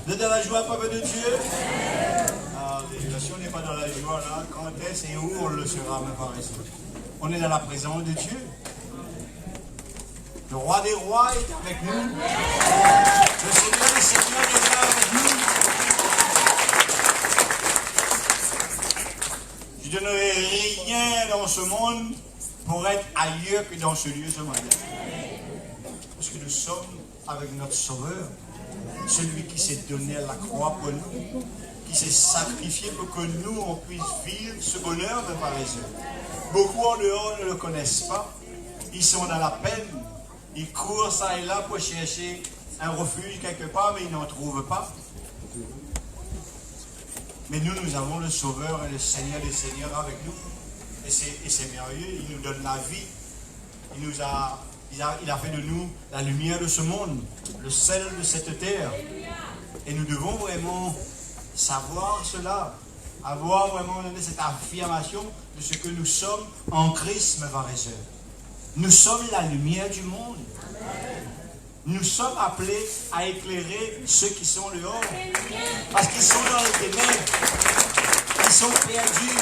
Vous êtes dans la joie, peuple de Dieu? Alléluia. Si on n'est pas dans la joie, là, quand est-ce et où on le sera, mes frères et sœurs? On est dans la présence de Dieu. Le roi des rois est avec nous. Le Seigneur des seigneurs est là avec nous. Je ne donnerai rien dans ce monde pour être ailleurs que dans ce lieu ce matin. Parce que nous sommes avec notre Sauveur, celui qui s'est donné à la croix pour nous, qui s'est sacrifié pour que nous, on puisse vivre ce bonheur de frères et sœurs. Beaucoup en dehors ne le connaissent pas. Ils sont dans la peine. Ils courent ça et là pour chercher un refuge quelque part, mais ils n'en trouvent pas. Mais nous avons le Sauveur et le Seigneur des Seigneurs avec nous. Et c'est merveilleux. Il nous donne la vie. Il a fait de nous la lumière de ce monde, le sel de cette terre. Et nous devons vraiment savoir cela, avoir vraiment cette affirmation de ce que nous sommes en Christ, mes frères et sœurs. Nous sommes la lumière du monde. Nous sommes appelés à éclairer ceux qui sont dehors. Parce qu'ils sont dans les ténèbres. Ils sont perdus.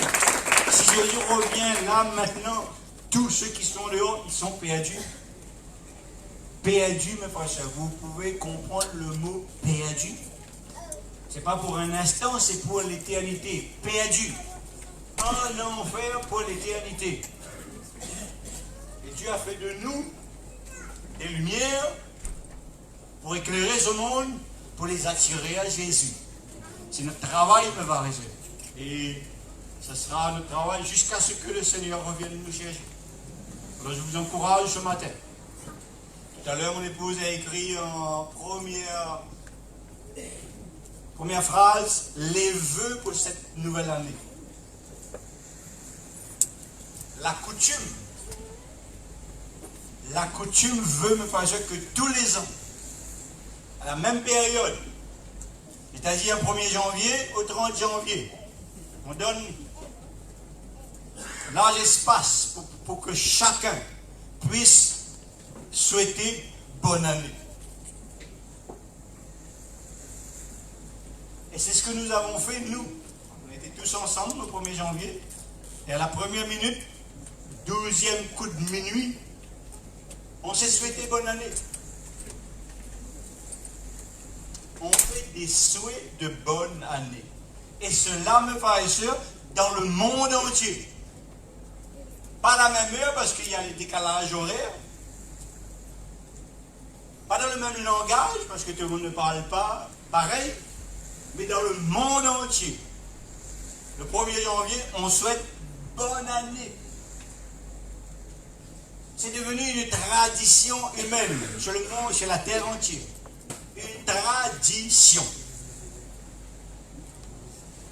Si Jésus revient là maintenant, tous ceux qui sont dehors, ils sont perdus. Perdus, mes frères et sœurs. Vous pouvez comprendre le mot perdu. Ce n'est pas pour un instant, c'est pour l'éternité. Perdu. En enfer pour l'éternité. Et Dieu a fait de nous des lumières pour éclairer ce monde, pour les attirer à Jésus. C'est notre travail, mes frères et sœurs. Et ce sera notre travail jusqu'à ce que le Seigneur revienne nous chercher. Alors je vous encourage ce matin. Tout à l'heure, mon épouse a écrit en première phrase, les vœux pour cette nouvelle année. La coutume veut, me faire que tous les ans, à la même période, c'est-à-dire 1er janvier au 30 janvier, on donne large espace pour que chacun puisse souhaiter bonne année. Et c'est ce que nous avons fait, nous. On était tous ensemble le 1er janvier. Et à la première minute, 12e coup de minuit, on s'est souhaité bonne année. On fait des souhaits de bonne année. Et cela, mes frères et sœurs, dans le monde entier. Pas à la même heure parce qu'il y a les décalages horaires. Pas dans le même langage parce que tout le monde ne parle pas pareil. Mais dans le monde entier. Le 1er janvier, on souhaite bonne année. C'est devenu une tradition humaine, sur le monde, sur la terre entière. Une tradition.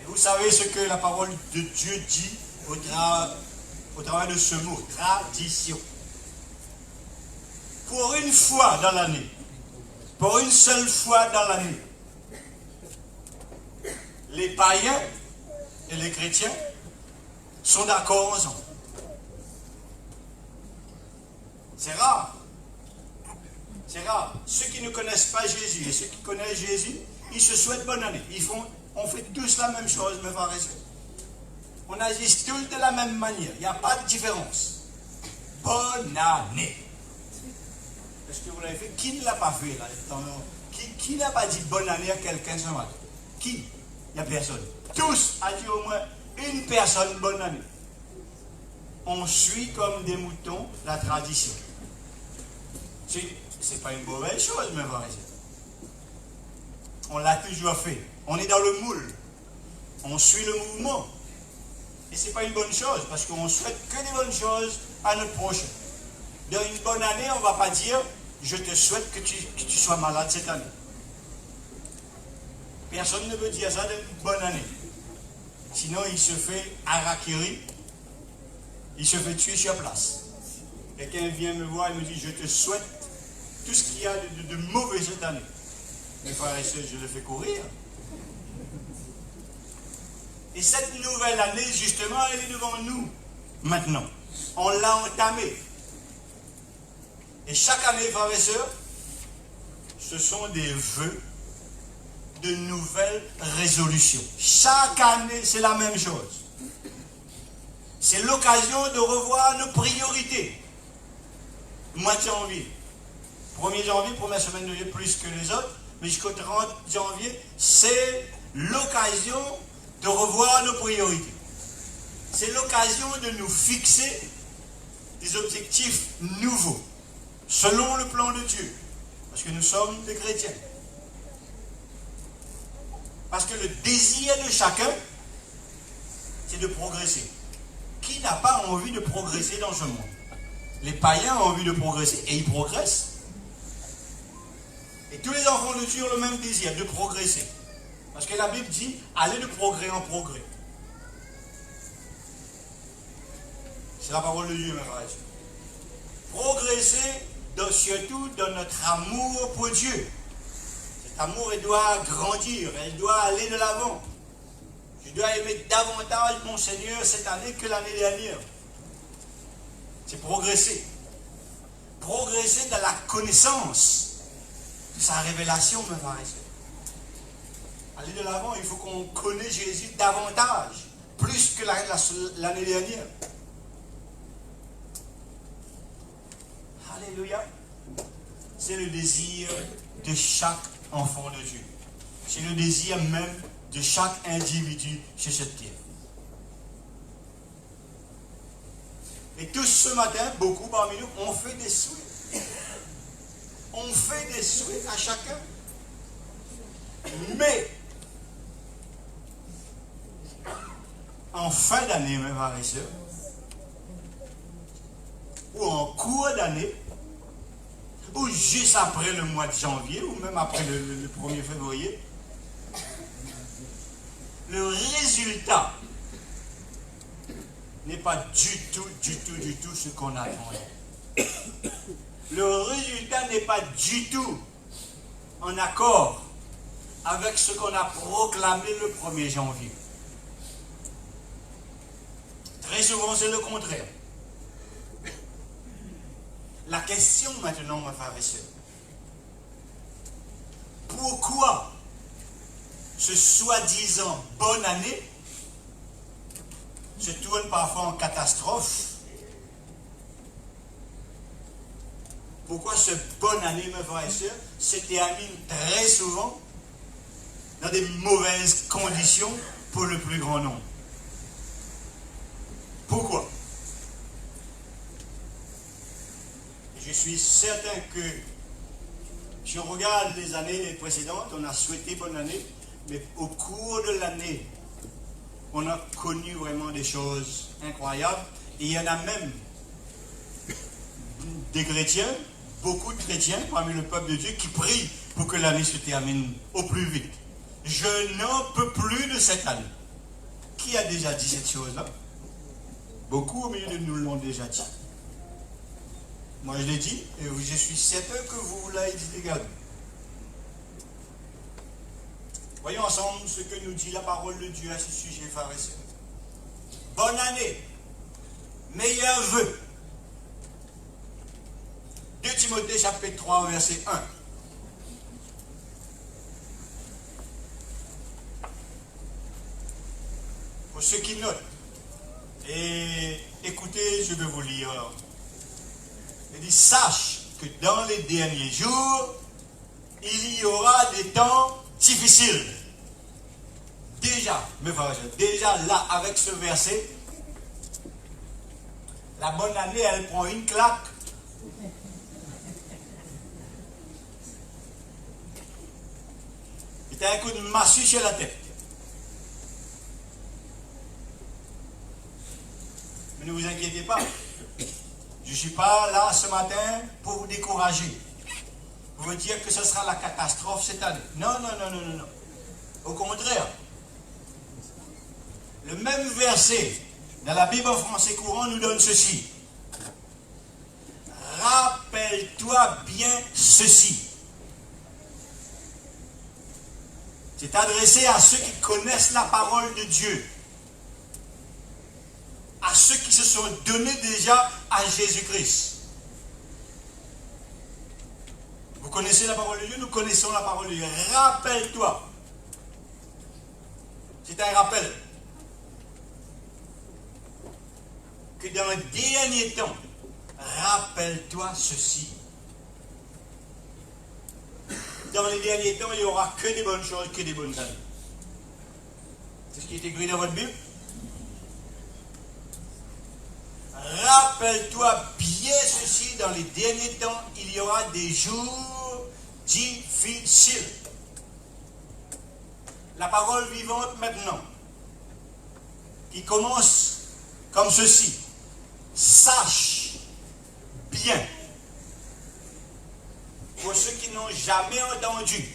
Et vous savez ce que la parole de Dieu dit au travers de ce mot, tradition. Pour une fois dans l'année, pour une seule fois dans l'année, les païens et les chrétiens sont d'accord ensemble. C'est rare. C'est rare. Ceux qui ne connaissent pas Jésus et ceux qui connaissent Jésus, ils se souhaitent bonne année. On fait tous la même chose, mes frères et sœurs. On agit tous de la même manière. Il n'y a pas de différence. Bonne année. Est-ce que vous l'avez fait? Qui ne l'a pas fait là? Qui n'a pas dit bonne année à quelqu'un ce matin? Qui? Il n'y a personne. Tous a dit au moins une personne bonne année. On suit comme des moutons la tradition. C'est pas une mauvaise chose, mes frères et sœurs. On l'a toujours fait. On est dans le moule. On suit le mouvement. Et c'est pas une bonne chose, parce qu'on souhaite que des bonnes choses à notre prochain. Dans une bonne année, on ne va pas dire je te souhaite que tu sois malade cette année. Personne ne veut dire ça d'une bonne année. Sinon, il se fait harakiri, il se fait tuer sur place. Quelqu'un vient me voir et me dit je te souhaite tout ce qu'il y a de mauvais cette année. Mes frères et sœurs, je le fais courir. Et cette nouvelle année, justement, elle est devant nous maintenant. On l'a entamée. Et chaque année, frères et sœurs, ce sont des vœux de nouvelles résolutions. Chaque année, c'est la même chose. C'est l'occasion de revoir nos priorités. Mois de janvier. 1er janvier, première semaine de janvier, plus que les autres, mais jusqu'au 30 janvier, c'est l'occasion de revoir nos priorités. C'est l'occasion de nous fixer des objectifs nouveaux, selon le plan de Dieu. Parce que nous sommes des chrétiens. Parce que le désir de chacun, c'est de progresser. Qui n'a pas envie de progresser dans ce monde? Les païens ont envie de progresser et ils progressent. Et tous les enfants de Dieu ont le même désir, de progresser. Parce que la Bible dit, allez de progrès en progrès. C'est la parole de Dieu, mes frères. Progresser, surtout dans notre amour pour Dieu. Cet amour, il doit grandir, il doit aller de l'avant. Je dois aimer davantage mon Seigneur cette année que l'année dernière. C'est progresser. Progresser dans la connaissance de sa révélation, mes frères et sœurs. Aller de l'avant, il faut qu'on connaisse Jésus davantage, plus que l'année dernière. Alléluia. C'est le désir de chaque enfant de Dieu. C'est le désir même de chaque individu sur cette terre. Et tous ce matin, beaucoup parmi nous, ont fait des souhaits. On fait des souhaits à chacun. Mais, en fin d'année, mes frères et sœurs, ou en cours d'année, ou juste après le mois de janvier, ou même après le 1er février, le résultat n'est pas du tout ce qu'on attendait. Le résultat n'est pas du tout en accord avec ce qu'on a proclamé le 1er janvier. Très souvent, c'est le contraire. La question maintenant, mes frères et sœurs, pourquoi ce soi-disant bonne année se tourne parfois en catastrophe? Pourquoi ce bonne année, mes frères et sœurs, se termine très souvent dans des mauvaises conditions pour le plus grand nombre? Pourquoi? Je suis certain que si on regarde les années précédentes, on a souhaité bonne année, mais au cours de l'année, on a connu vraiment des choses incroyables. Et il y en a même des chrétiens, beaucoup de chrétiens parmi le peuple de Dieu qui prient pour que l'année se termine au plus vite. Je n'en peux plus de cette année. Qui a déjà dit cette chose-là? Beaucoup au milieu de nous l'ont déjà dit. Moi je l'ai dit, et je suis certain que vous l'avez dit également. Voyons ensemble ce que nous dit la parole de Dieu à ce sujet, frères et sœurs. Bonne année, meilleurs vœux. 2 Timothée chapitre 3, verset 1. Pour ceux qui notent, et écoutez, je vais vous lire. Il dit, sache que dans les derniers jours, il y aura des temps difficiles. Déjà, mes frères, déjà là, avec ce verset, la bonne année, elle prend une claque. C'était un coup de massue sur la tête. Mais ne vous inquiétez pas. Je ne suis pas là ce matin pour vous décourager. Pour vous dire que ce sera la catastrophe cette année. Non. Au contraire. Le même verset dans la Bible en français courant nous donne ceci. Rappelle-toi bien ceci. C'est adressé à ceux qui connaissent la parole de Dieu. À ceux qui se sont donnés déjà à Jésus-Christ. Vous connaissez la parole de Dieu, nous connaissons la parole de Dieu. Rappelle-toi. C'est un rappel que dans les derniers temps, rappelle-toi ceci. Dans les derniers temps, il n'y aura que des bonnes choses, que des bonnes années. C'est ce qui est écrit dans votre Bible. Rappelle-toi bien ceci, dans les derniers temps, il y aura des jours difficiles. La parole vivante maintenant, qui commence comme ceci. Sache bien, pour ceux qui n'ont jamais entendu,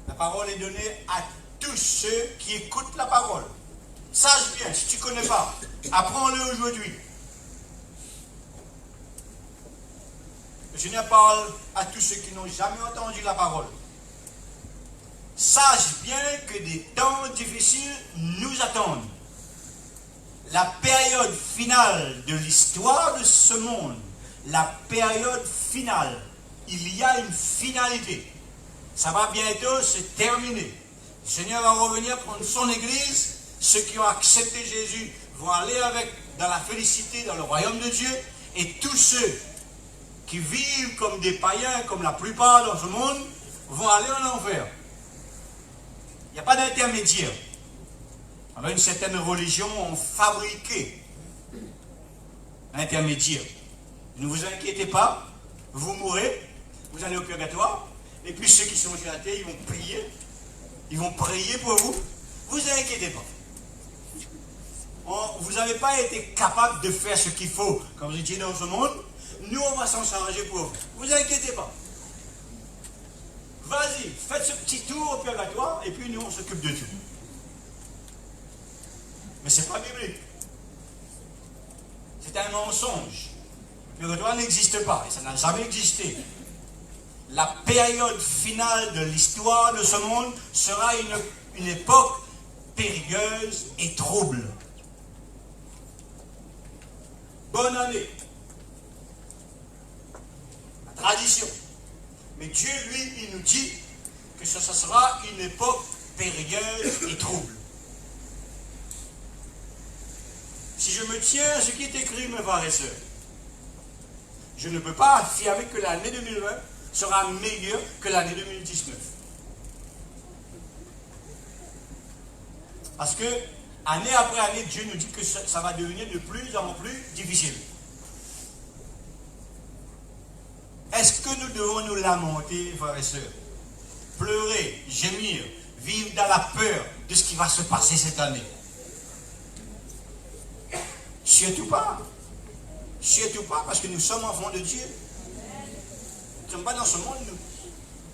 la parole est donnée à tous ceux qui écoutent la parole. Sache bien, si tu ne connais pas, apprends-le aujourd'hui. Le Seigneur parle à tous ceux qui n'ont jamais entendu la parole. Sache bien que des temps difficiles nous attendent. La période finale de l'histoire de ce monde, la période finale, il y a une finalité. Ça va bientôt se terminer. Le Seigneur va revenir prendre son Église. Ceux qui ont accepté Jésus vont aller dans la félicité, dans le royaume de Dieu. Et tous ceux qui vivent comme des païens, comme la plupart dans ce monde, vont aller en enfer. Il n'y a pas d'intermédiaire. Alors une certaine religion ont fabriqué un intermédiaire. Ne vous inquiétez pas, vous mourrez, vous allez au purgatoire, et puis ceux qui sont sur la terre, ils vont prier pour vous. Vous inquiétez pas. Vous n'avez pas été capable de faire ce qu'il faut quand vous étiez dans ce monde. Nous, on va s'en charger pour vous. Vous inquiétez pas. Vas-y, faites ce petit tour au purgatoire, et puis nous, on s'occupe de tout. Mais ce n'est pas biblique. C'est un mensonge. Le purgatoire n'existe pas, et ça n'a jamais existé. La période finale de l'histoire de ce monde sera une époque périlleuse et trouble. Bonne année. La tradition. Mais Dieu, lui, il nous dit que ce sera une époque périlleuse et trouble. Si je me tiens à ce qui est écrit, mes frères et sœurs, je ne peux pas affirmer que l'année 2020 sera meilleure que l'année 2019. Parce que, année après année, Dieu nous dit que ça va devenir de plus en plus difficile. Est-ce que nous devons nous lamenter, frères et sœurs, pleurer, gémir, vivre dans la peur de ce qui va se passer cette année? Surtout pas. Surtout pas, parce que nous sommes enfants de Dieu. Nous ne sommes pas dans ce monde, nous.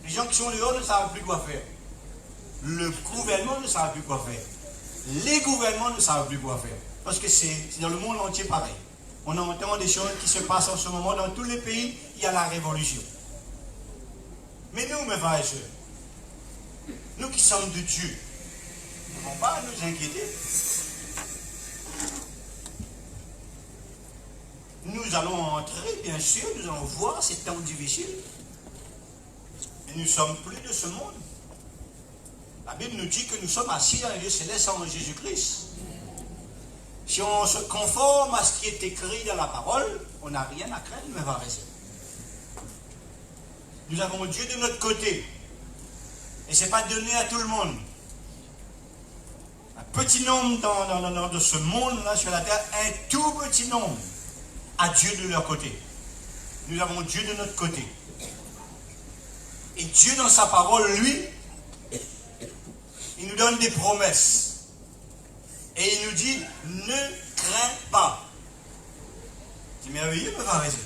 Les gens qui sont dehors ne savent plus quoi faire. Le gouvernement ne savent plus quoi faire. Les gouvernements ne savent plus quoi faire. Parce que c'est dans le monde entier pareil. On entend des choses qui se passent en ce moment dans tous les pays, il y a la révolution. Mais nous, mes frères et sœurs, nous qui sommes de Dieu, nous n'avons pas à nous inquiéter. Nous allons entrer, bien sûr, nous allons voir ces temps difficiles. Mais nous ne sommes plus de ce monde. La Bible nous dit que nous sommes assis dans les lieux célestes en Jésus-Christ. Si on se conforme à ce qui est écrit dans la parole, on n'a rien à craindre, mes frères et sœurs. Nous avons Dieu de notre côté. Et ce n'est pas donné à tout le monde. Un petit nombre dans ce monde-là sur la terre, un tout petit nombre a Dieu de leur côté. Nous avons Dieu de notre côté. Et Dieu, dans sa parole, lui, il nous donne des promesses. Et il nous dit, ne crains pas. C'est merveilleux, mes frères et sœurs.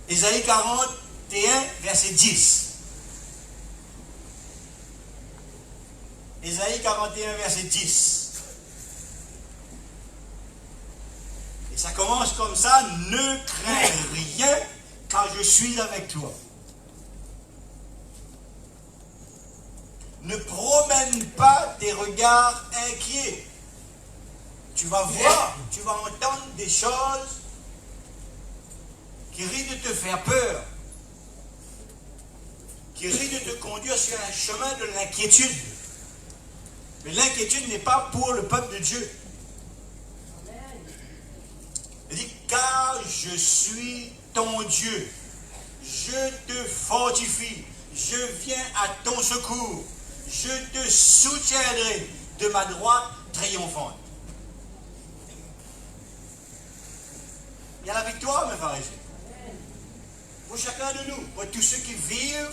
Ésaïe 41, verset 10. Ésaïe 41, verset 10. Et ça commence comme ça, ne crains rien, car je suis avec toi. Ne promène pas tes regards inquiets. Tu vas voir, tu vas entendre des choses qui risquent de te faire peur, qui risquent de te conduire sur un chemin de l'inquiétude. Mais l'inquiétude n'est pas pour le peuple de Dieu. Il dit, car je suis ton Dieu, je te fortifie, je viens à ton secours, je te soutiendrai de ma droite triomphante. Il y a la victoire, mes frères et sœurs. Pour chacun de nous, pour tous ceux qui vivent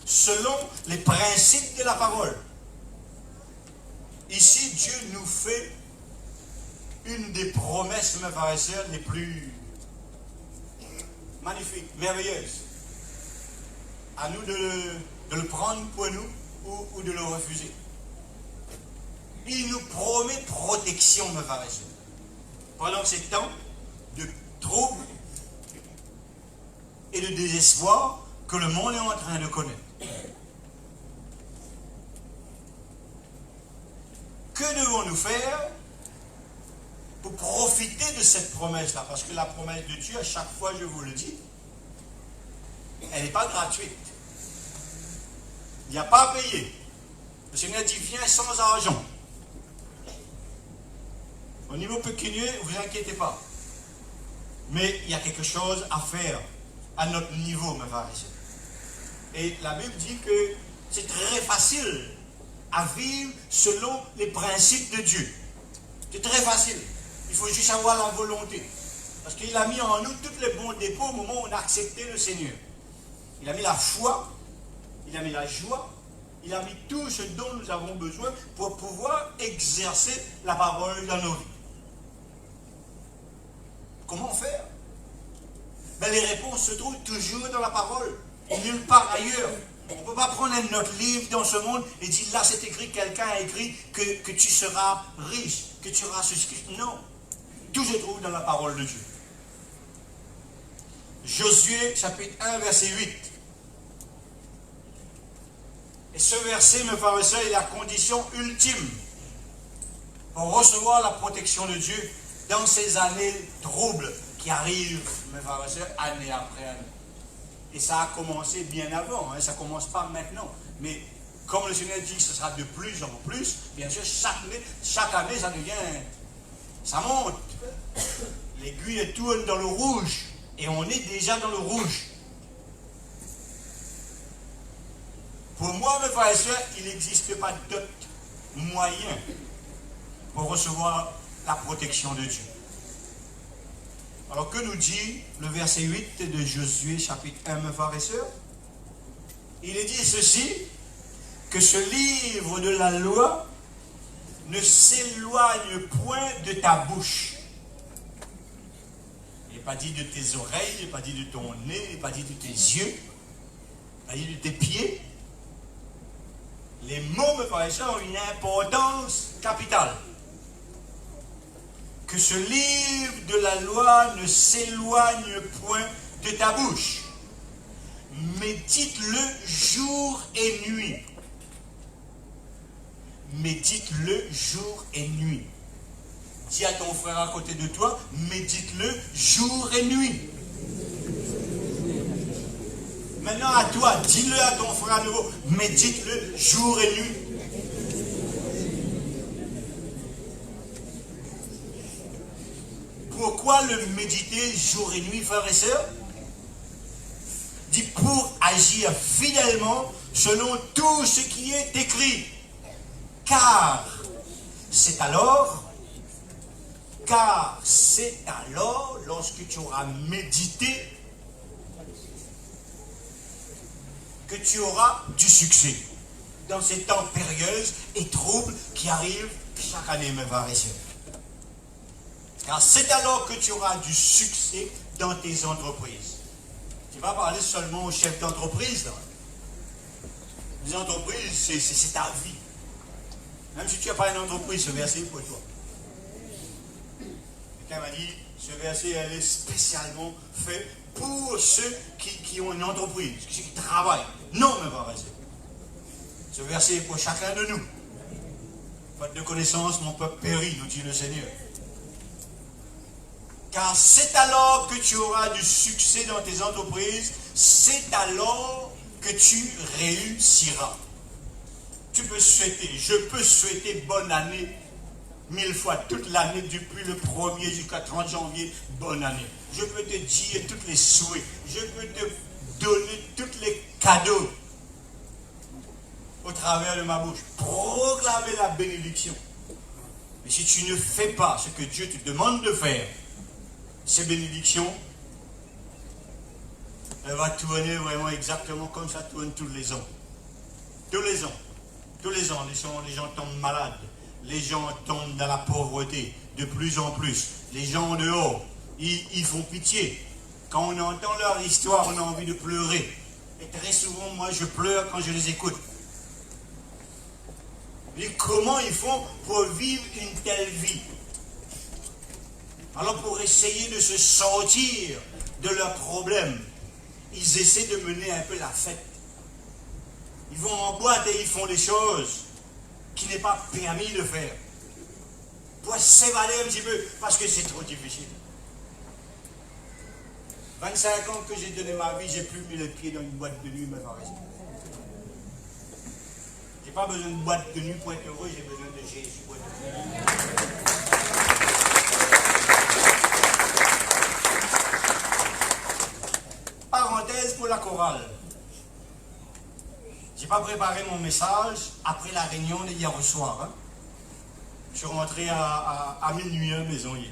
selon les principes de la parole. Ici, Dieu nous fait une des promesses, mes frères et sœurs, les plus magnifiques, merveilleuses. À nous de le prendre pour nous ou de le refuser. Il nous promet protection, mes frères et sœurs. Pendant ces temps de troubles et de désespoir que le monde est en train de connaître. Que devons-nous faire pour profiter de cette promesse-là? Parce que la promesse de Dieu, à chaque fois, je vous le dis, elle n'est pas gratuite. Il n'y a pas à payer. Le Seigneur dit, viens sans argent. Au niveau pécunier, ne vous inquiétez pas. Mais il y a quelque chose à faire à notre niveau, mes frères et sœurs. Et la Bible dit que c'est très facile à vivre selon les principes de Dieu. C'est très facile. Il faut juste avoir la volonté. Parce qu'il a mis en nous tous les bons dépôts au moment où on a accepté le Seigneur. Il a mis la foi, il a mis la joie, il a mis tout ce dont nous avons besoin pour pouvoir exercer la parole dans nos vies. Comment faire? Ben, les réponses se trouvent toujours dans la parole, nulle part ailleurs. On ne peut pas prendre un autre livre dans ce monde et dire, là c'est écrit, quelqu'un a écrit que tu seras riche, que tu auras ceci. Non, tout se trouve dans la parole de Dieu. Josué chapitre 1 verset 8. Et ce verset, mes frères et sœurs, est la condition ultime pour recevoir la protection de Dieu dans ces années troubles qui arrivent, mes frères et sœurs, année après année. Et ça a commencé bien avant, hein, ça ne commence pas maintenant. Mais comme le Seigneur dit que ce sera de plus en plus, bien sûr, chaque année, ça devient, ça monte. L'aiguille tourne dans le rouge, et on est déjà dans le rouge. Pour moi, mes frères et sœurs, il n'existe pas d'autre moyen pour recevoir la protection de Dieu. Alors que nous dit le verset 8 de Josué chapitre 1, mes frères et sœurs? Il est dit ceci, que ce livre de la loi ne s'éloigne point de ta bouche. Il n'est pas dit de tes oreilles, il n'est pas dit de ton nez, il n'est pas dit de tes yeux, il n'est pas dit de tes pieds. Les mots, mes frères et sœurs, ont une importance capitale. Que ce livre de la loi ne s'éloigne point de ta bouche. Médite-le jour et nuit. Médite-le jour et nuit. Dis à ton frère à côté de toi, médite-le jour et nuit. Maintenant à toi, dis-le à ton frère à nouveau, médite-le jour et nuit. Pourquoi le méditer jour et nuit, frères et sœurs? Dit pour agir fidèlement selon tout ce qui est écrit. Car c'est alors, lorsque tu auras médité, que tu auras du succès dans ces temps périlleux et troubles qui arrivent chaque année, mes frères et sœurs. Car c'est alors que tu auras du succès dans tes entreprises. Tu vas parler seulement aux chefs d'entreprise. Les entreprises, c'est ta vie. Même si tu n'as pas une entreprise, ce verset est pour toi. Quelqu'un m'a dit, ce verset, elle est spécialement fait pour ceux qui ont une entreprise, ceux qui travaillent. Non, mes frères et sœurs. Ce verset est pour chacun de nous. Faute de connaissance, mon peuple périt, nous dit le Seigneur. Car c'est alors que tu auras du succès dans tes entreprises, c'est alors que tu réussiras. Tu peux souhaiter, je peux souhaiter bonne année 1000 fois, toute l'année, depuis le 1er jusqu'à 30 janvier, bonne année. Je peux te dire tous les souhaits, je peux te donner tous les cadeaux au travers de ma bouche. Proclamer la bénédiction. Mais si tu ne fais pas ce que Dieu te demande de faire, ces bénédictions, elle va tourner vraiment exactement comme ça tourne tous les ans. Tous les ans. Tous les ans, les gens tombent malades. Les gens tombent dans la pauvreté de plus en plus. Les gens en dehors, ils font pitié. Quand on entend leur histoire, on a envie de pleurer. Et très souvent, moi, je pleure quand je les écoute. Et comment ils font pour vivre une telle vie? Alors, pour essayer de se sortir de leurs problèmes, ils essaient de mener un peu la fête. Ils vont en boîte et ils font des choses qui n'est pas permis de faire. Pour s'évader un petit peu, parce que c'est trop difficile. 25 ans que j'ai donné ma vie, j'ai plus mis le pied dans une boîte de nuit, me paraît. J'ai pas besoin de boîte de nuit pour être heureux, j'ai besoin de Jésus pour être heureux. Parenthèse pour la chorale. J'ai pas préparé mon message après la réunion d'hier au soir. Hein. Je suis rentré à minuit à la maison hier.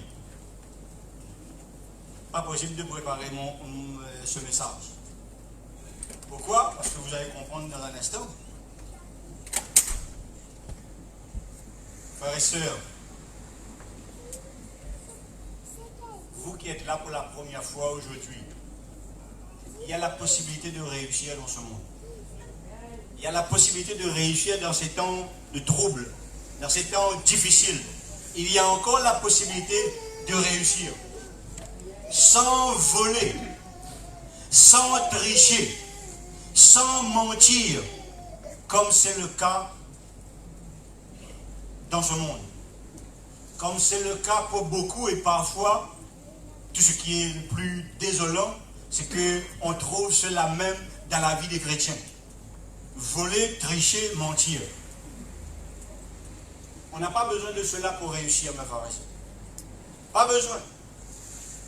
Pas possible de préparer ce message. Pourquoi? Parce que vous allez comprendre dans un instant. Frères et sœurs, vous qui êtes là pour la première fois aujourd'hui, il y a la possibilité de réussir dans ce monde. Il y a la possibilité de réussir dans ces temps de troubles, dans ces temps difficiles. Il y a encore la possibilité de réussir. Sans voler, sans tricher, sans mentir, comme c'est le cas dans ce monde. Comme c'est le cas pour beaucoup et parfois, tout ce qui est le plus désolant, c'est qu'on trouve cela même dans la vie des chrétiens. Voler, tricher, mentir. On n'a pas besoin de cela pour réussir, mes frères et sœurs. Pas besoin.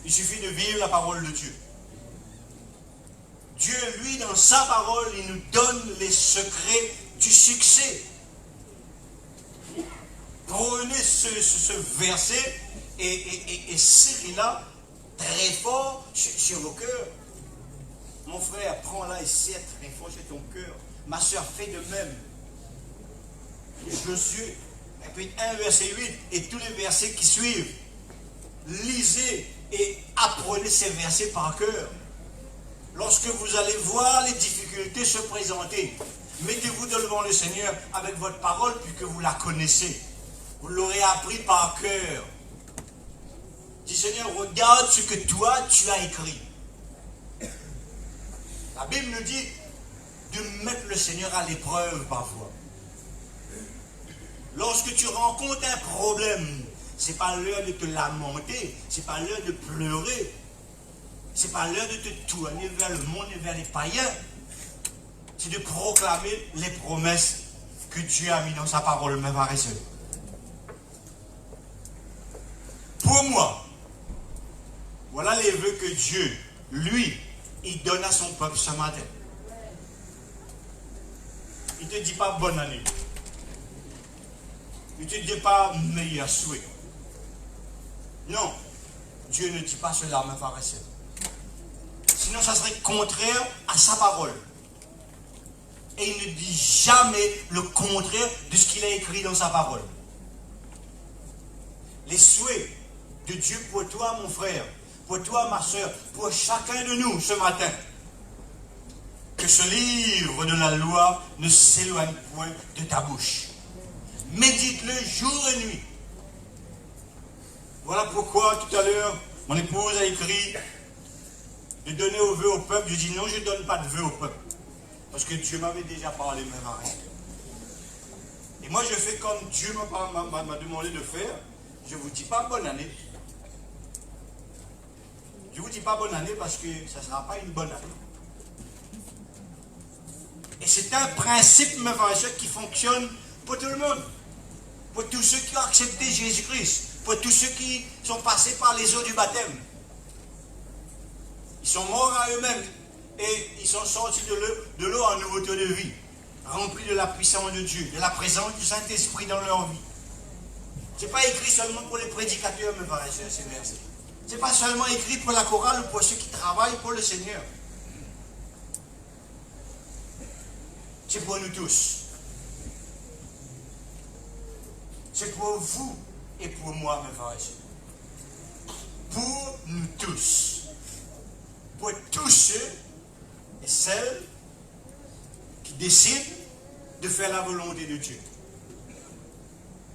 Il suffit de vivre la parole de Dieu. Dieu, lui, dans sa parole, il nous donne les secrets du succès. Prenez ce verset et serrez-la très fort sur vos cœurs. Mon frère, prends-la et serre très fort sur ton cœur. Ma soeur fait de même. Josué, chapitre 1, verset 8, et tous les versets qui suivent. Lisez et apprenez ces versets par cœur. Lorsque vous allez voir les difficultés se présenter, mettez-vous devant le Seigneur avec votre parole puisque vous la connaissez. Vous l'aurez appris par cœur. Dis Seigneur, regarde ce que toi tu as écrit. La Bible nous dit de mettre le Seigneur à l'épreuve parfois. Lorsque tu rencontres un problème, ce n'est pas l'heure de te lamenter, ce n'est pas l'heure de pleurer, ce n'est pas l'heure de te tourner vers le monde et vers les païens. C'est de proclamer les promesses que Dieu a mis dans sa parole, mes frères et sœurs. Pour moi, voilà les vœux que Dieu, lui, il donne à son peuple ce matin. Il ne te dit pas bonne année. Il ne te dit pas meilleur souhait. Non, Dieu ne dit pas cela, mes frères et sœurs. Sinon, ça serait contraire à sa parole. Et il ne dit jamais le contraire de ce qu'il a écrit dans sa parole. Les souhaits de Dieu pour toi, mon frère, pour toi, ma soeur, pour chacun de nous ce matin, que ce livre de la loi ne s'éloigne point de ta bouche. Médite-le jour et nuit. Voilà pourquoi tout à l'heure, mon épouse a écrit de donner au vœu au peuple. Je dis non, je ne donne pas de vœu au peuple. Parce que Dieu m'avait déjà parlé, mes frères. Et moi, je fais comme Dieu m'a demandé de faire. Je ne vous dis pas bonne année. Je ne vous dis pas bonne année parce que ça ne sera pas une bonne année. Et c'est un principe, mes frères et sœurs, qui fonctionne pour tout le monde. Pour tous ceux qui ont accepté Jésus-Christ. Pour tous ceux qui sont passés par les eaux du baptême. Ils sont morts à eux-mêmes. Et ils sont sortis de l'eau en nouveauté de vie. Remplis de la puissance de Dieu, de la présence du Saint-Esprit dans leur vie. Ce n'est pas écrit seulement pour les prédicateurs, mes frères et sœurs, ces versets. Ce n'est pas seulement écrit pour la chorale ou pour ceux qui travaillent pour le Seigneur. C'est pour nous tous. C'est pour vous et pour moi, mes frères et sœurs. Pour nous tous. Pour tous ceux et celles qui décident de faire la volonté de Dieu.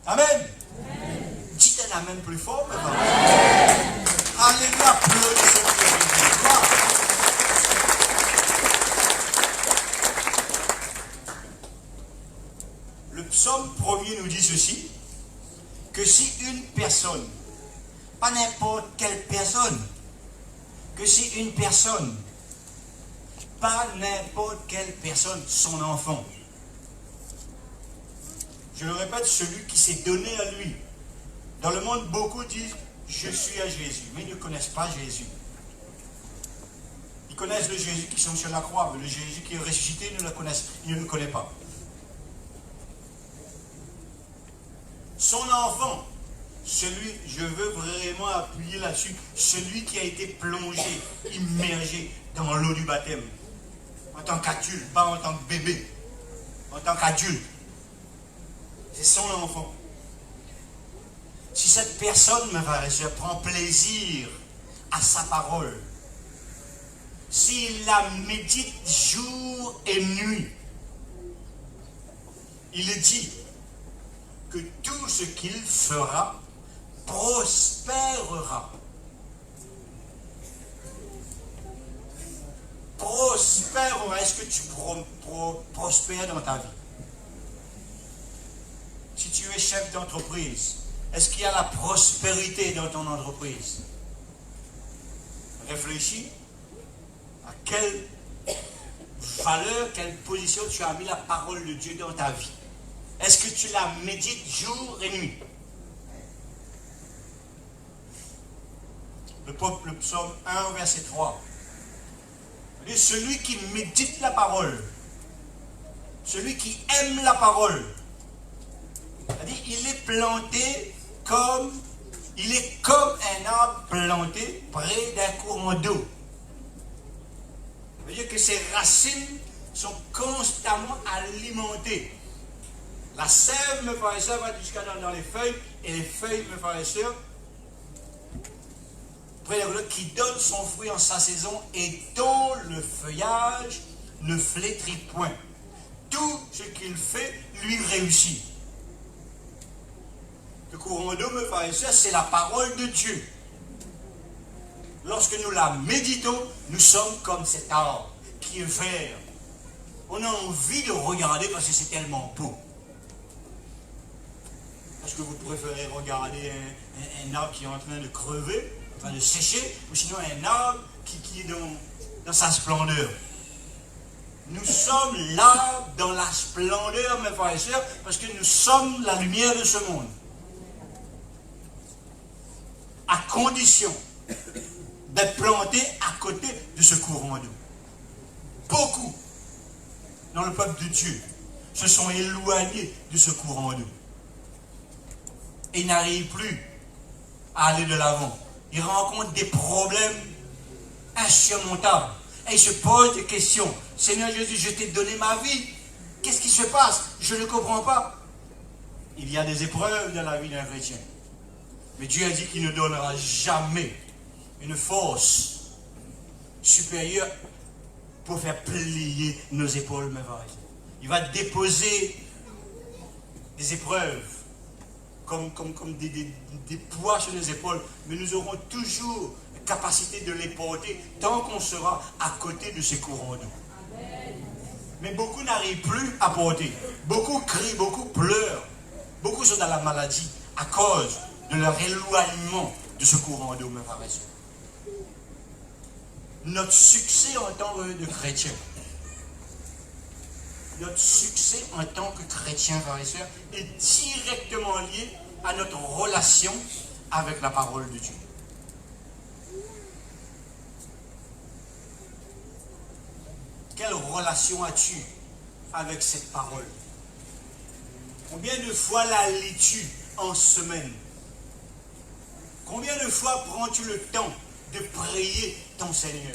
Amen. Amen. Dites un amen plus fort, mes frères et sœurs. Alléluia, applaudissez le Seigneur. Le psaume 1er nous dit ceci, que si une personne, pas n'importe quelle personne, que si une personne, pas n'importe quelle personne, son enfant, je le répète, celui qui s'est donné à lui. Dans le monde, beaucoup disent, je suis à Jésus, mais ils ne connaissent pas Jésus. Ils connaissent le Jésus qui sont sur la croix, mais le Jésus qui est ressuscité, ils ne le connaissent pas. Son enfant, celui, je veux vraiment appuyer là-dessus, celui qui a été plongé, immergé dans l'eau du baptême, en tant qu'adulte, pas en tant que bébé, en tant qu'adulte. C'est son enfant. Si cette personne, mes frères et sœurs, prend plaisir à sa parole, s'il la médite jour et nuit, il dit que tout ce qu'il fera prospérera. Prospérera. Est-ce que tu prospères dans ta vie? Si tu es chef d'entreprise, est-ce qu'il y a la prospérité dans ton entreprise? Réfléchis à quelle valeur, quelle position tu as mis la parole de Dieu dans ta vie. Est-ce que tu la médites jour et nuit? Le psaume 1, verset 3. Et celui qui médite la parole, celui qui aime la parole, c'est-à-dire il est planté comme, il est comme un arbre planté près d'un courant d'eau. C'est-à-dire que ses racines sont constamment alimentées. La sève, mes frères et sœurs, va jusqu'à dans les feuilles, et les feuilles, mes frères et sœurs, qui donne son fruit en sa saison et dont le feuillage ne flétrit point. Tout ce qu'il fait lui réussit. Le courant d'eau, mes frères et sœurs, c'est la parole de Dieu. Lorsque nous la méditons, nous sommes comme cet arbre qui est vert. On a envie de regarder parce que c'est tellement beau. Est-ce que vous préférez regarder un arbre qui est en train de crever, en train de sécher, ou sinon un arbre qui est dans sa splendeur? Nous sommes l'arbre dans la splendeur, mes frères et sœurs, parce que nous sommes la lumière de ce monde. À condition d'être plantés à côté de ce courant d'eau. Beaucoup dans le peuple de Dieu se sont éloignés de ce courant d'eau. Et ils n'arrivent plus à aller de l'avant. Ils rencontrent des problèmes insurmontables. Et ils se posent des questions. Seigneur Jésus, je t'ai donné ma vie. Qu'est-ce qui se passe? Je ne comprends pas. Il y a des épreuves dans la vie d'un chrétien. Mais Dieu a dit qu'il ne donnera jamais une force supérieure pour faire plier nos épaules, mes frères. Il va déposer des épreuves comme des poids sur nos épaules, mais nous aurons toujours la capacité de les porter tant qu'on sera à côté de ces courants d'eau. Mais beaucoup n'arrivent plus à porter. Beaucoup crient, beaucoup pleurent. Beaucoup sont dans la maladie à cause de leur éloignement de ce courant d'eau, mes frères et sœurs. Notre succès en tant que chrétien notre succès en tant que chrétien, frères et sœurs, est directement lié à notre relation avec la parole de Dieu. Quelle relation as-tu avec cette parole? Combien de fois la lis-tu en semaine? Combien de fois prends-tu le temps de prier ton Seigneur?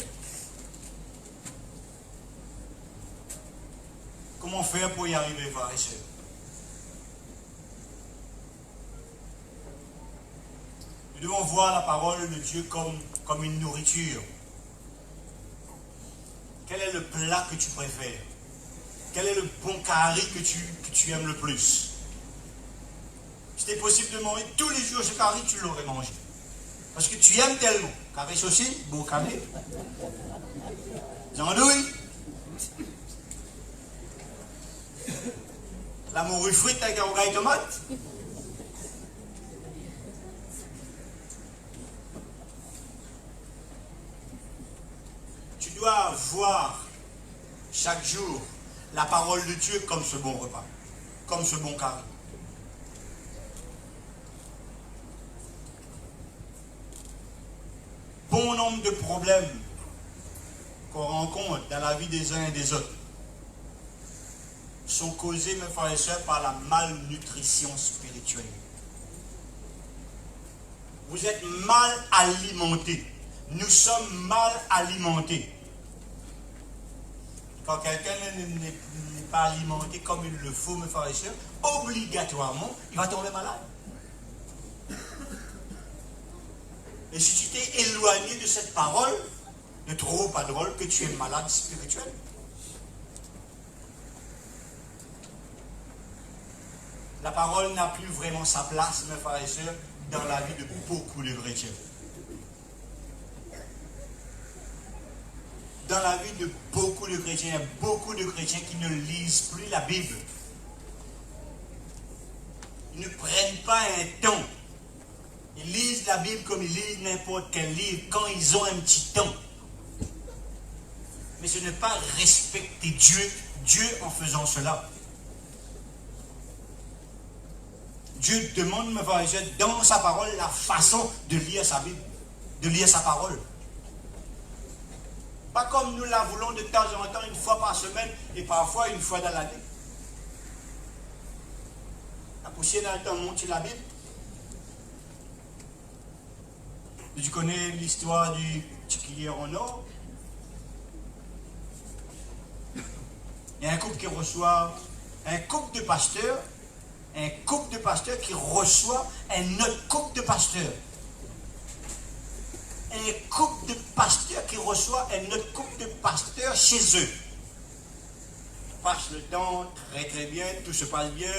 Comment faire pour y arriver, frères et sœurs? Nous devons voir la parole de Dieu comme une nourriture. Quel est le plat que tu préfères? Quel est le bon curry que tu aimes le plus? Si c'était possible de manger tous les jours ce curry, tu l'aurais mangé. Parce que tu aimes tellement. Curry saucisse, beau curry. Andouille. La morue frite avec un rougail et tomate. Tu dois voir chaque jour la parole de Dieu comme ce bon repas, comme ce bon curry. Bon nombre de problèmes qu'on rencontre dans la vie des uns et des autres sont causés, mes frères et sœurs, par la malnutrition spirituelle. Vous êtes mal alimentés. Nous sommes mal alimentés. Quand quelqu'un n'est pas alimenté comme il le faut, mes frères et sœurs, obligatoirement, il va tomber malade. Et si tu t'es éloigné de cette parole, ne trouve pas drôle que tu es malade spirituel. La parole n'a plus vraiment sa place, mes frères et sœurs, dans la vie de beaucoup de chrétiens. Dans la vie de beaucoup de chrétiens, il y a beaucoup de chrétiens qui ne lisent plus la Bible. Ils ne prennent pas un temps. Ils lisent la Bible comme ils lisent n'importe quel livre, quand ils ont un petit temps. Mais ce n'est pas respecter Dieu en faisant cela. Dieu demande, mes frères et sœurs, dans sa parole, la façon de lire sa Bible, de lire sa parole. Pas comme nous la voulons de temps en temps, une fois par semaine et parfois une fois dans l'année. La poussière dans le temps monte sur la Bible. Tu connais l'histoire du petit cuillère en or? Il y a un couple qui reçoit, un couple de pasteurs qui reçoit un autre couple de pasteurs. Un couple de pasteurs qui reçoit un autre couple de pasteurs chez eux. Passe le temps, très très bien, tout se passe bien.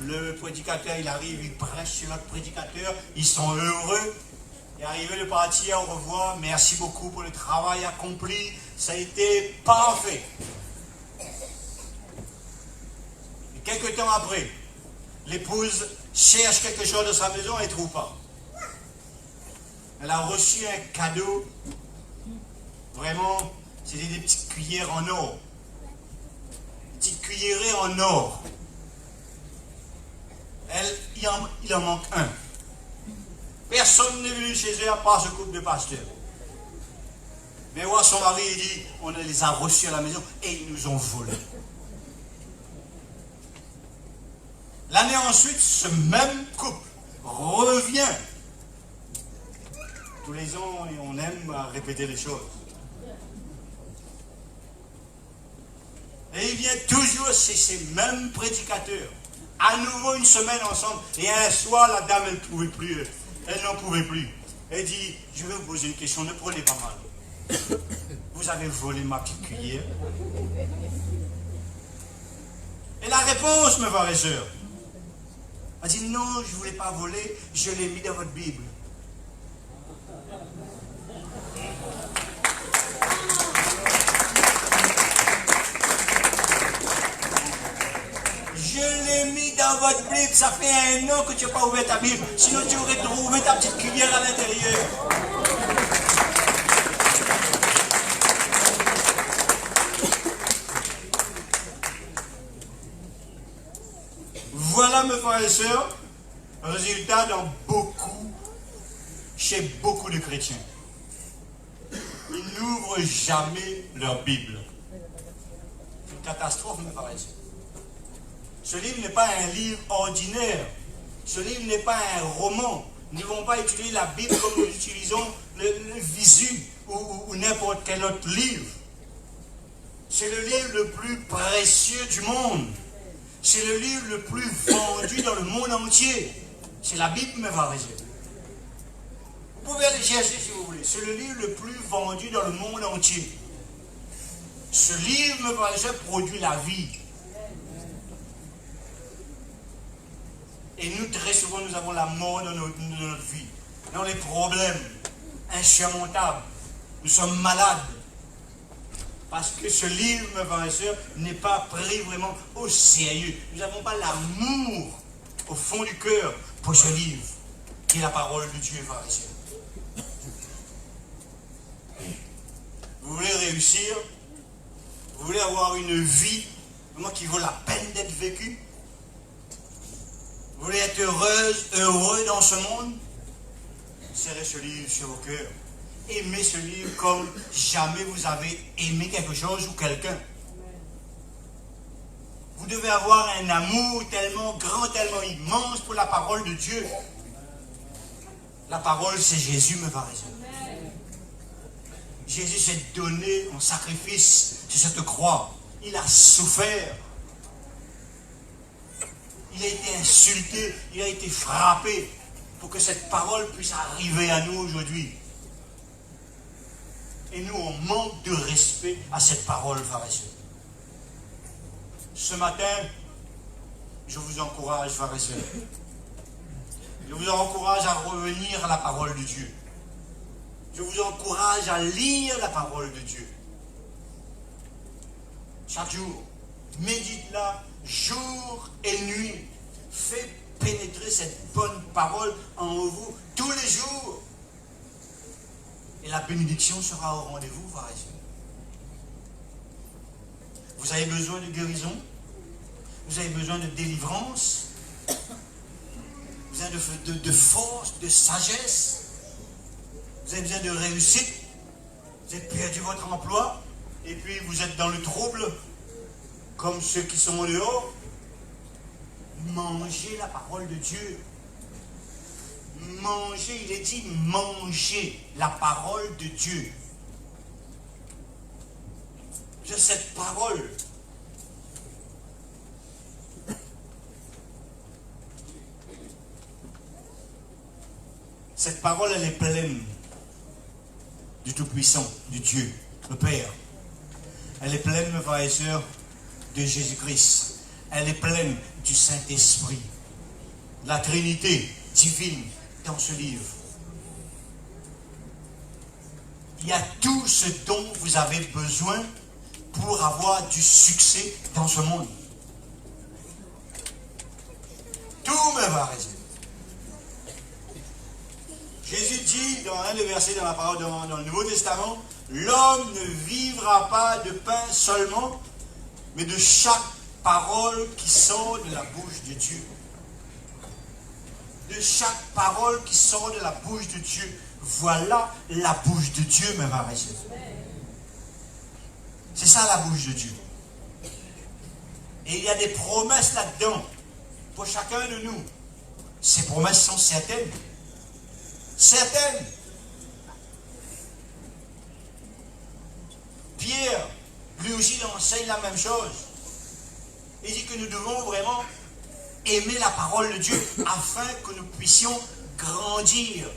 Le prédicateur, il arrive, il prêche sur notre prédicateur. Ils sont heureux. Il est arrivé le partir, au revoir. Merci beaucoup pour le travail accompli. Ça a été parfait. Et quelques temps après, l'épouse cherche quelque chose dans sa maison et ne trouve pas. Elle a reçu un cadeau. Vraiment, c'était des petites cuillères en or. Petite cuillerée en or. Il en manque un. Personne n'est venu chez eux à part ce couple de pasteurs. Mais moi, son mari, il dit, on les a reçus à la maison et ils nous ont volés. L'année ensuite, ce même couple revient. Tous les ans, on aime répéter les choses. Et il vient toujours chez ces mêmes prédicateurs. À nouveau une semaine ensemble. Et un soir, la dame, elle ne pouvait plus. Elle n'en pouvait plus. Elle dit, je vais vous poser une question, ne prenez pas mal. Vous avez volé ma petite cuillère. Et la réponse, mes frères et sœurs, elle dit, non, je ne voulais pas voler, je l'ai mis dans votre Bible. Je l'ai mis dans votre Bible, ça fait un an que tu n'as pas ouvert ta Bible, sinon tu aurais trouvé ta petite cuillère à l'intérieur. Voilà, mes frères et sœurs, résultat chez beaucoup de chrétiens. Ils n'ouvrent jamais leur Bible. C'est une catastrophe, mes frères et sœurs. Ce livre n'est pas un livre ordinaire. Ce livre n'est pas un roman. Nous ne devons pas utiliser la Bible comme nous utilisons le visu ou n'importe quel autre livre. C'est le livre le plus précieux du monde. C'est le livre le plus vendu dans le monde entier. C'est la Bible, mes frères et sœurs. Vous pouvez aller chercher si vous voulez. C'est le livre le plus vendu dans le monde entier. Ce livre, mes frères et sœurs, produit la vie. Et nous, très souvent, nous avons la mort dans notre vie. Nous avons les problèmes insurmontables. Nous sommes malades. Parce que ce livre, mes frères et sœurs, n'est pas pris vraiment au sérieux. Nous n'avons pas l'amour au fond du cœur pour ce livre, qui est la parole de Dieu, frères et sœurs. Vous voulez réussir? Vous voulez avoir une vie vraiment qui vaut la peine d'être vécue? Vous voulez être heureux dans ce monde? Serrez ce livre sur vos cœurs. Aimez ce livre comme jamais vous avez aimé quelque chose ou quelqu'un. Vous devez avoir un amour tellement grand, tellement immense pour la parole de Dieu. La parole, c'est Jésus, mes frères et sœurs. Jésus s'est donné en sacrifice sur cette croix. Il a souffert. Il a été insulté, il a été frappé pour que cette parole puisse arriver à nous aujourd'hui. Et nous, on manque de respect à cette parole, frères et sœurs. Ce matin, je vous encourage, frères et sœurs. Je vous encourage à revenir à la parole de Dieu. Je vous encourage à lire la parole de Dieu. Chaque jour, médite-la jour et nuit. Faites pénétrer cette bonne parole en vous tous les jours. Et la bénédiction sera au rendez-vous, frères et sœurs. Vous avez besoin de guérison. Vous avez besoin de délivrance. Vous avez besoin de force, de sagesse. Vous avez besoin de réussite. Vous avez perdu votre emploi. Et puis vous êtes dans le trouble, comme ceux qui sont au dehors. Mangez la parole de Dieu. Mangez, il est dit, mangez la parole de Dieu. De cette parole. Cette parole, elle est pleine du Tout-Puissant, du Dieu, le Père. Elle est pleine, mes frères et sœurs, de Jésus-Christ. Elle est pleine du Saint-Esprit. La Trinité divine dans ce livre. Il y a tout ce dont vous avez besoin pour avoir du succès dans ce monde. Tout, mes frères et sœurs. Jésus dit dans un des versets dans la parole dans le Nouveau Testament, l'homme ne vivra pas de pain seulement, mais de chaque parole qui sort de la bouche de Dieu. De chaque parole qui sort de la bouche de Dieu. Voilà la bouche de Dieu, mes frères et sœurs. C'est ça la bouche de Dieu. Et il y a des promesses là-dedans pour chacun de nous. Ces promesses sont certaines. Certaines. Pierre, lui aussi, il enseigne la même chose. Il dit que nous devons vraiment aimer la parole de Dieu afin que nous puissions grandir.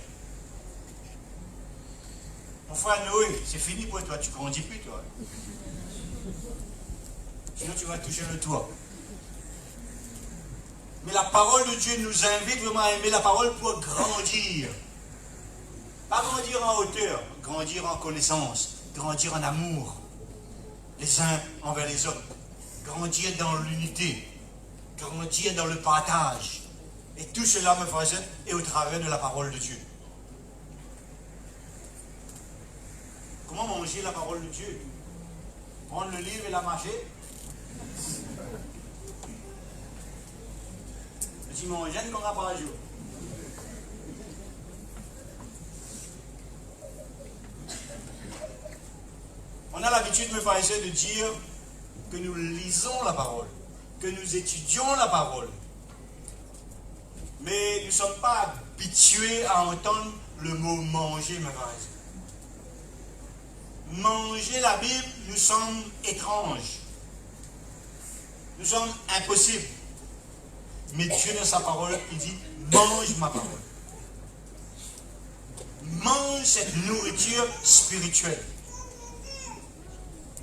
Mon frère Noé, c'est fini pour toi, tu ne grandis plus, toi. Sinon, tu vas toucher le toit. Mais la parole de Dieu nous invite vraiment à aimer la parole pour grandir. Pas grandir en hauteur, grandir en connaissance, grandir en amour, les uns envers les autres, grandir dans l'unité, grandir dans le partage. Et tout cela, mes frères et sœurs, est au travers de la parole de Dieu. Comment manger la parole de Dieu? Prendre le livre et la mâcher? petit manger qu'on a par jour. On a l'habitude, mes frères et sœurs, de dire que nous lisons la parole, que nous étudions la parole. Mais nous ne sommes pas habitués à entendre le mot manger, mes frères et sœurs. Manger la Bible nous semble étrange. Nous sommes impossibles. Mais Dieu dans sa parole, il dit, mange ma parole. Mange cette nourriture spirituelle.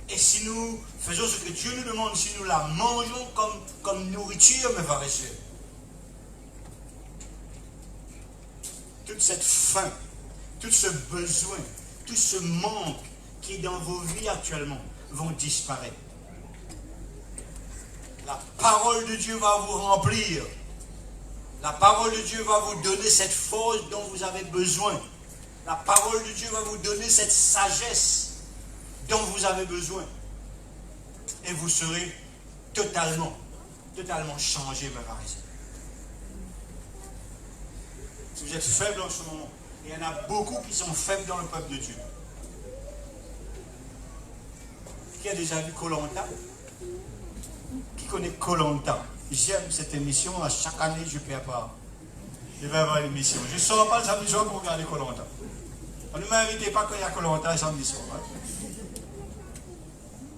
Et si nous faisons ce que Dieu nous demande, si nous la mangeons comme nourriture, mes frères et sœurs, toute cette faim, tout ce besoin, tout ce manque qui est dans vos vies actuellement vont disparaître. La parole de Dieu va vous remplir. La parole de Dieu va vous donner cette force dont vous avez besoin. La parole de Dieu va vous donner cette sagesse dont vous avez besoin. Et vous serez totalement changé, mes frères et sœurs. Si vous êtes faible en ce moment, il y en a beaucoup qui sont faibles dans le peuple de Dieu. Qui a déjà vu Koh-Lanta? Qui connaît Koh-Lanta? J'aime cette émission, à chaque année je prépare. Je vais avoir une émission. Je ne sors pas le samedi soir pour regarder Koh-Lanta. On ne m'invitez pas quand il y a Koh-Lanta le samedi soir. Hein?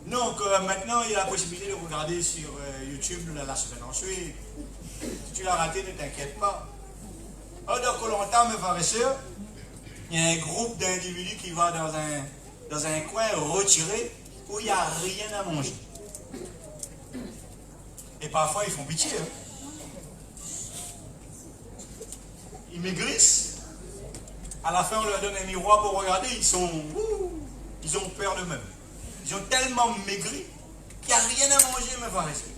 Donc maintenant il y a la possibilité de regarder sur YouTube la semaine ensuite. Si tu l'as raté, ne t'inquiète pas. Dans Koh-Lanta, mes frères et sœurs, il y a un groupe d'individus qui va dans un coin retiré où il n'y a rien à manger. Et parfois ils font pitié. Hein? Ils maigrissent. À la fin, on leur donne un miroir pour regarder. Ils ont peur d'eux-mêmes. Ils ont tellement maigri qu'il n'y a rien à manger, mes frères et sœurs.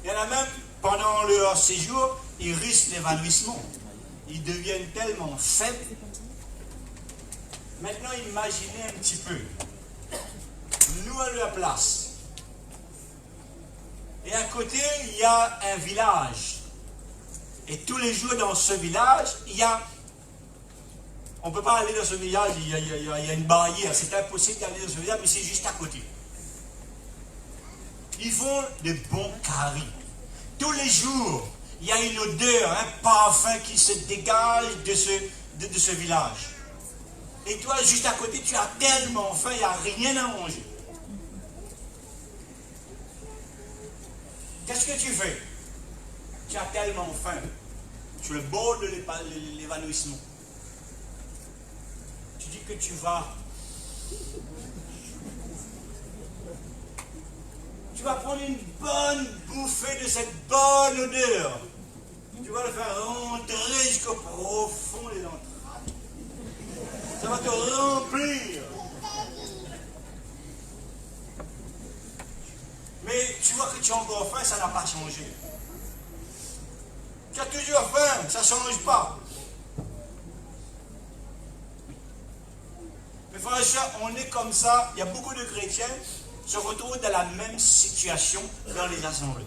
Il y en a même, pendant leur séjour, ils risquent l'évanouissement. Ils deviennent tellement faibles. Maintenant, imaginez un petit peu. Nous, à leur place. Et à côté, il y a un village. Et tous les jours dans ce village, il y a... On ne peut pas aller dans ce village, il y a une barrière. C'est impossible d'aller dans ce village, mais c'est juste à côté. Ils font de bons caries. Tous les jours, il y a une odeur, un parfum qui se dégage de ce village. Et toi, juste à côté, tu as tellement faim, il n'y a rien à manger. Qu'est-ce que tu fais? Tu as tellement faim. Tu es le bord de l'évanouissement. Tu dis que tu vas prendre une bonne bouffée de cette bonne odeur. Tu vas le faire rentrer jusqu'au profond des entrailles. Ça va te remplir. Mais tu vois que tu as encore faim, ça n'a pas changé. Tu as toujours faim, ça ne change pas. Mais frères et sœurs, on est comme ça. Il y a beaucoup de chrétiens qui se retrouvent dans la même situation dans les assemblées.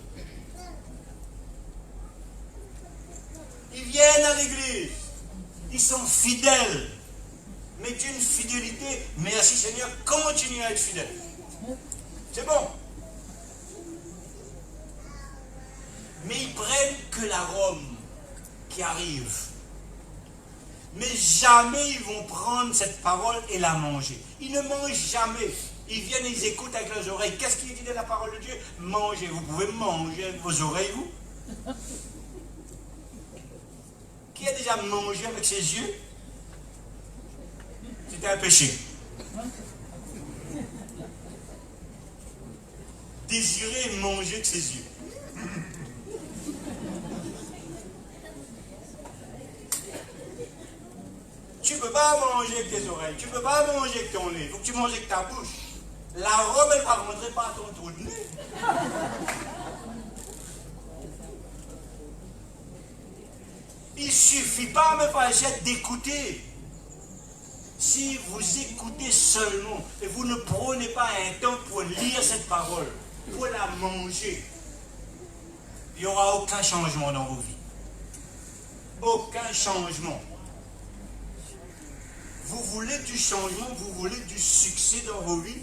Ils viennent à l'église. Ils sont fidèles. Mais d'une fidélité, merci Seigneur, continue à être fidèle. C'est bon. Mais ils prennent que l'arôme qui arrive. Mais jamais ils vont prendre cette parole et la manger. Ils ne mangent jamais. Ils viennent, ils écoutent avec leurs oreilles. Qu'est-ce qui est dit de la parole de Dieu? Mangez. Vous pouvez manger avec vos oreilles, vous? Qui a déjà mangé avec ses yeux? C'était un péché. Désirer manger avec ses yeux. Tu ne peux pas manger avec tes oreilles, tu ne peux pas manger avec ton nez, il faut que tu manges avec ta bouche. L'arôme, elle va rentrer par ton trou de nez. Il ne suffit pas, mes frères et sœurs, d'écouter. Si vous écoutez seulement et vous ne prenez pas un temps pour lire cette parole, pour la manger, il n'y aura aucun changement dans vos vies. Aucun changement. Vous voulez du changement, vous voulez du succès dans vos vies,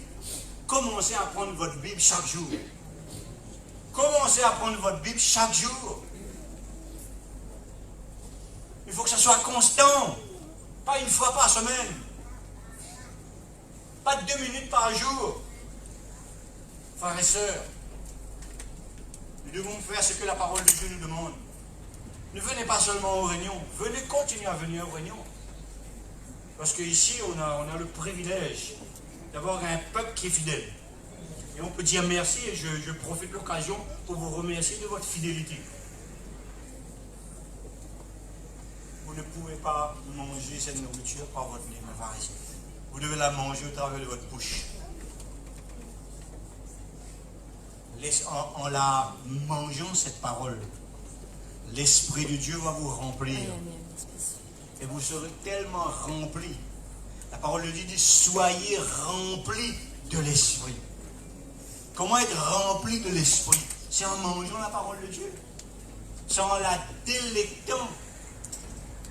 commencez à prendre votre Bible chaque jour. Commencez à prendre votre Bible chaque jour. Il faut que ça soit constant. Pas une fois par semaine. Pas 2 minutes par jour. Frères et sœurs, nous devons faire ce que la parole de Dieu nous demande. Ne venez pas seulement aux réunions, venez continuer à venir aux réunions. Parce qu'ici, on a le privilège d'avoir un peuple qui est fidèle. Et on peut dire merci, et je profite de l'occasion pour vous remercier de votre fidélité. Vous ne pouvez pas manger cette nourriture par votre nez, mes frères et sœurs. Vous devez la manger au travers de votre bouche. En la mangeant, cette parole, l'Esprit de Dieu va vous remplir. Et vous serez tellement remplis. La parole de Dieu dit, soyez remplis de l'Esprit. Comment être rempli de l'Esprit? C'est en mangeant la parole de Dieu. C'est en la délectant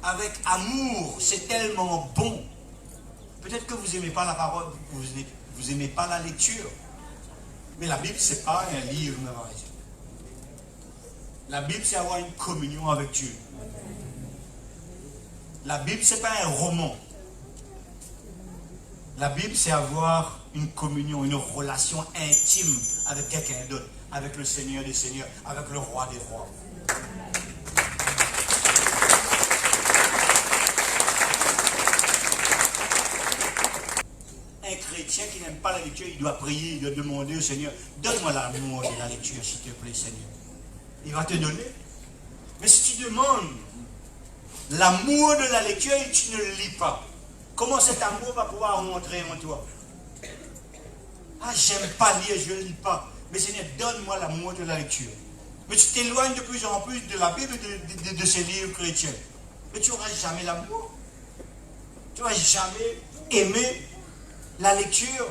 avec amour. C'est tellement bon. Peut-être que vous n'aimez pas la parole, vous n'aimez pas la lecture. Mais la Bible, ce n'est pas un livre, mes frères et sœurs. La Bible, c'est avoir une communion avec Dieu. La Bible, ce n'est pas un roman. La Bible, c'est avoir une communion, une relation intime avec quelqu'un d'autre, avec le Seigneur des Seigneurs, avec le Roi des Rois. Un chrétien qui n'aime pas la lecture, il doit prier, il doit demander au Seigneur, donne-moi l'amour de la lecture, s'il te plaît, Seigneur. Il va te donner. Mais si tu demandes l'amour de la lecture et tu ne le lis pas, comment cet amour va pouvoir rentrer en toi? Ah, j'aime pas lire, je ne lis pas. Mais Seigneur, donne-moi l'amour de la lecture. Mais tu t'éloignes de plus en plus de la Bible et de ces livres chrétiens. Mais tu n'auras jamais l'amour. Tu n'auras jamais aimé la lecture.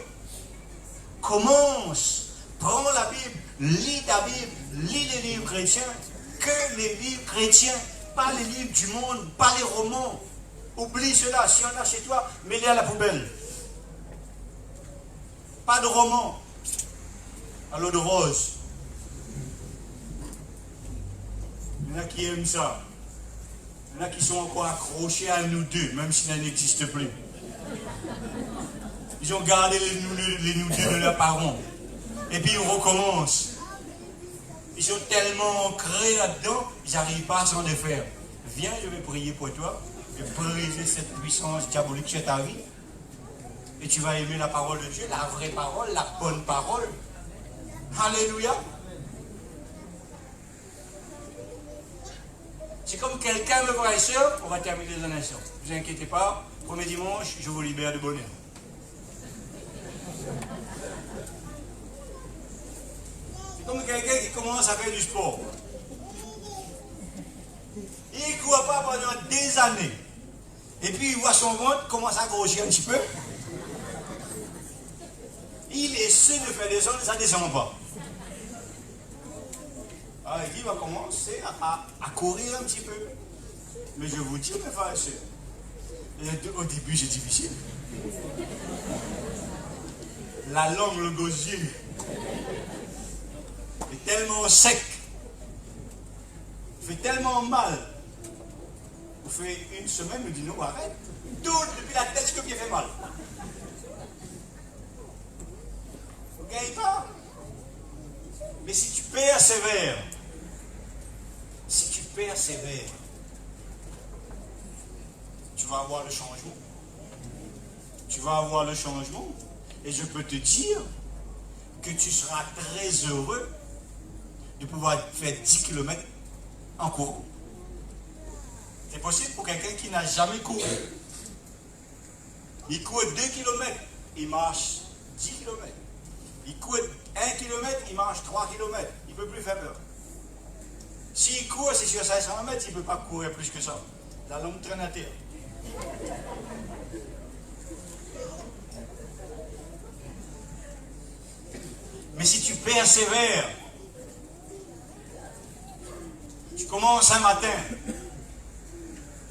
Commence. Prends la Bible, lis ta Bible, lis les livres chrétiens. Que les livres chrétiens, pas les livres du monde, pas les romans. Oublie cela. Si on a chez toi, mets-les à la poubelle. Pas de roman. À l'eau de rose. Il y en a qui aiment ça. Il y en a qui sont encore accrochés à nous deux, même si ça n'existe plus. Ils ont gardé les nous deux de leurs parents. Et puis ils recommencent. Ils sont tellement ancrés là-dedans, ils n'arrivent pas à s'en défaire. Viens, je vais prier pour toi. Je vais briser cette puissance diabolique sur ta vie. Et tu vas aimer la parole de Dieu, la vraie parole, la bonne parole. Alléluia. C'est comme quelqu'un, mes frères et sœurs, on va terminer dans un instant. Ne vous inquiétez pas, premier dimanche, je vous libère de bonheur. C'est comme quelqu'un qui commence à faire du sport. Il ne court pas pendant des années. Et puis il voit son ventre commencer à grossir un petit peu. Il essaie de faire descendre, ça ne descend pas. Alors il va commencer à courir un petit peu. Mais je vous dis, mes frères et sœurs, au début c'est difficile. La langue, le gosier est tellement sec, fait tellement mal. Vous faites une semaine, vous dites non, arrête. Tout depuis la tête jusqu'au pied fait mal. Vous ne gagnez pas. Mais si tu persévères, tu vas avoir le changement. Tu vas avoir le changement. Et je peux te dire que tu seras très heureux de pouvoir faire 10 km en courant. C'est possible pour quelqu'un qui n'a jamais couru. Il court 2 km, il marche 10 km. Il court 1 km, il marche 3 km. Il ne peut plus faire peur. S'il court, c'est sur 500 mètres, il ne peut pas courir plus que ça. La longue traîne à terre. Mais si tu persévères, Tu commences un matin,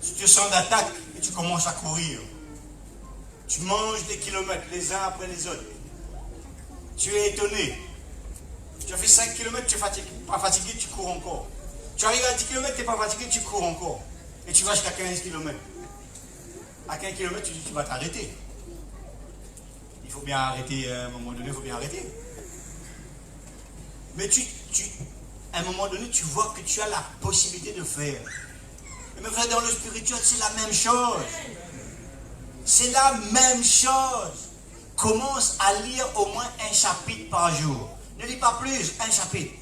tu te sens d'attaque et tu commences à courir. Tu manges des kilomètres les uns après les autres. Tu es étonné. Tu as fait 5 kilomètres, tu es fatigué, pas fatigué, tu cours encore. Tu arrives à 10 kilomètres, tu n'es pas fatigué, tu cours encore. Et tu vas jusqu'à 15 kilomètres. À 15 kilomètres, tu dis tu vas t'arrêter. Il faut bien arrêter, à un moment donné, il faut bien arrêter. Mais à un moment donné, tu vois que tu as la possibilité de faire. Et mes frères, dans le spirituel, c'est la même chose. C'est la même chose. Commence à lire au moins un chapitre par jour. Ne lis pas plus, un chapitre.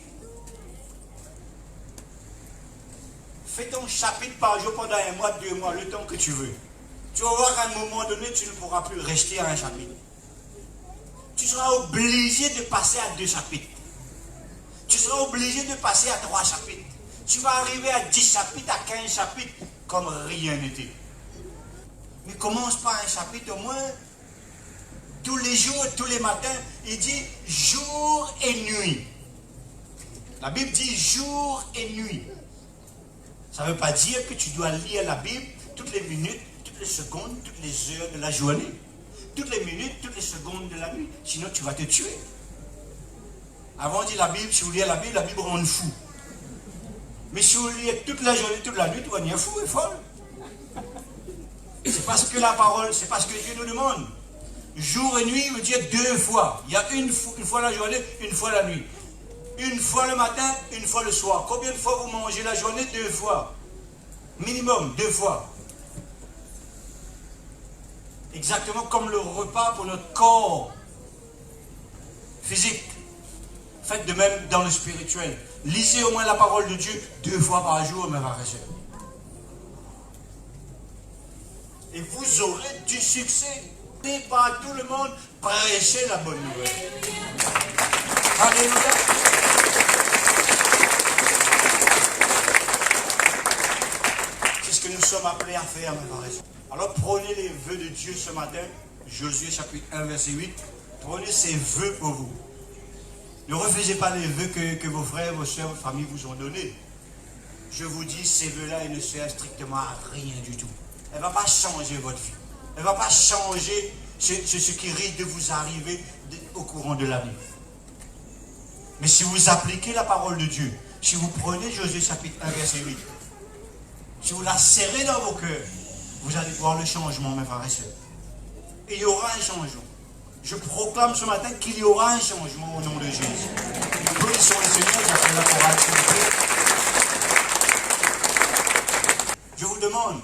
Fais ton chapitre par jour pendant 1 mois, 2 mois, le temps que tu veux. Tu vas voir qu'à un moment donné, tu ne pourras plus rester à un chapitre. Tu seras obligé de passer à 2 chapitres. Tu seras obligé de passer à 3 chapitres. Tu vas arriver à 10 chapitres, à 15 chapitres, comme rien n'était. Mais commence par un chapitre au moins. Tous les jours, tous les matins, il dit jour et nuit. La Bible dit jour et nuit. Ça ne veut pas dire que tu dois lire la Bible toutes les minutes, toutes les secondes, toutes les heures de la journée. Toutes les minutes, toutes les secondes de la nuit. Sinon, tu vas te tuer. Avant, on dit la Bible, si vous lisez la Bible rend fou. Mais si vous lisez toute la journée, toute la nuit, tu vas devenir fou et folle. C'est parce que la parole, c'est parce que Dieu nous demande. Jour et nuit, il veut dire 2 fois. Il y a une fois la journée, une fois la nuit. Une fois le matin, une fois le soir. Combien de fois vous mangez la journée? 2 fois. Minimum, 2 fois. Exactement comme le repas pour notre corps physique. Faites de même dans le spirituel. Lisez au moins la parole de Dieu 2 fois par jour, mes frères et sœurs. Et vous aurez du succès. Et par tout le monde, prêchez la bonne nouvelle. Alléluia. C'est ce que nous sommes appelés à faire, mes frères et sœurs. Alors prenez les vœux de Dieu ce matin. Josué chapitre 1, verset 8. Prenez ces vœux pour vous. Ne refusez pas les vœux que vos frères, vos soeurs, vos familles vous ont donnés. Je vous dis, ces vœux-là, ils ne servent strictement à rien du tout. Elle ne va pas changer votre vie. Elle ne va pas changer ce qui risque de vous arriver au courant de l'année. Mais si vous appliquez la parole de Dieu, si vous prenez Josué chapitre 1, verset 8, si vous la serrez dans vos cœurs, vous allez voir le changement, mes frères et sœurs. Et il y aura un changement. Je proclame ce matin qu'il y aura un changement au nom de Jésus. Bénissons le Seigneur, j'appelle la chorale. Je vous demande.